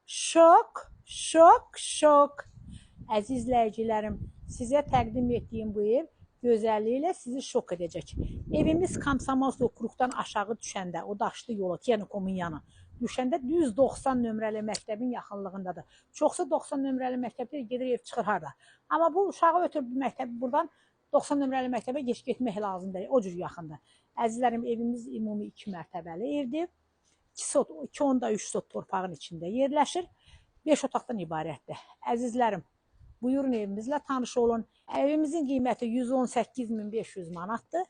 Şok, şok, şok. Əziz izləyicilərim, sizə təqdim etdiyim bu ev gözəlliyi ilə sizi şok edəcək. Evimiz Komsomolsk okruqdan aşağı düşəndə, o daşlı yola, Tenikomun yanı, düşəndə düz 90 nömrəli məktəbin yaxınlığındadır. Çoxsa 90 nömrəli məktəbdə gedir ev çıxır harda. Amma bu uşağı ötür məktəbi buradan 90 nömrəli məktəbə getmək lazımdır. O cür yaxındır. Əzizlərim, evimiz ümumi 2 mərtəbəli evdir. 2.3 sot torpağın içində yerləşir. 5 otaqdan ibarətdir. Əzizlərim, buyurun evimizlə tanış olun. Evimizin qiyməti 118.500 manatdır.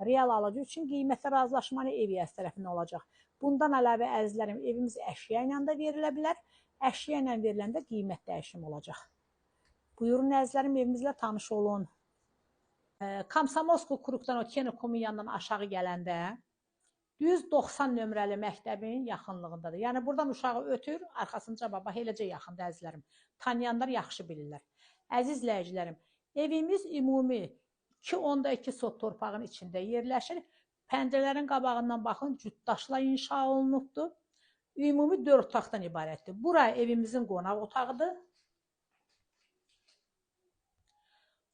Real alıcı üçün qiymətə razılaşmanı ev yəz tərəfindən olacaq. Bundan əlavə əzizlərim, evimiz əşya ilə də verilə bilər. Əşya ilə veriləndə qiymət dəyişimi olacaq. Buyurun əzizlərim, evimizlə tanış olun. Komsomolsk okruqdan, o Tenikomun yanından aşağı gələndə düz 90 nömrəli məktəbin yaxınlığındadır. Yəni buradan uşağı ötür, arxasınca baba, eləcə yaxındır əzizlərim. Tanıyanlar yaxşı bilirlər. Əziz izləyicilərim, evimiz ümumi 2.2 sot torpağın içində yerləşir. Pəncərələrin qabağından baxın, cütdaşla inşa olunubdur. Ümumi 4 otaqdan ibarətdir. Bura evimizin qonaq otağıdır.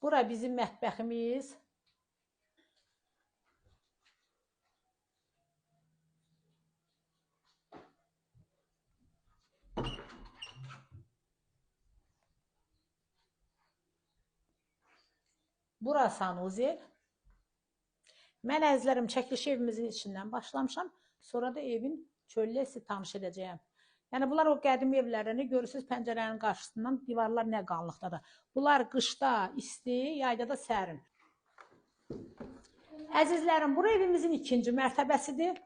Bura bizim mətbəximiz. Bura sanuzel. Mən əzizlərim çəkiliş evimizin içindən başlamışam. Sonra da evin çöllə sizi tanış edəcəyəm. Yəni bunlar o qədim evlərini görürsünüz, pəncərənin qarşısından divarlar nə qalınlıqdadır. Bunlar qışda isti, yayda da sərin. Əzizlərim, bura evimizin 2-ci mərtəbəsidir.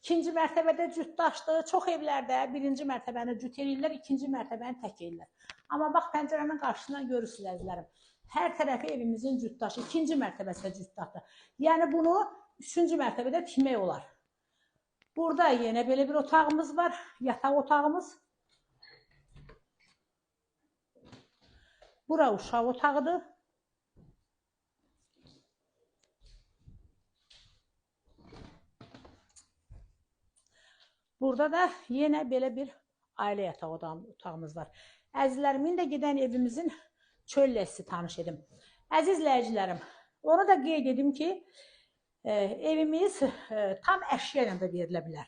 2-ci mərtəbədə cütdaşdır. Çox evlərdə 1-ci mərtəbəni cüt eləyirlər, 2-ci mərtəbəni tək eləyirlər. Amma bax, pəncərənin qarşısından görürsünüz əzizlərim. Hər tərəfi evimizin cütdaşı, 2-ci mərtəbəsi də cütdaşdır. Yəni bunu 3-cü mərtəbədə tikmək olar. Burada yenə belə bir otağımız var, yataq otağımız. Bura uşaq otağıdır. Burada da yenə belə bir ailə yataq otağımız var. Əzizlərim, indi gedən evimizin çöllə sizi tanış edim. Əziz izləyicilərim, onu da qeyd edim ki, evimiz tam əşya ilə də verilə bilər.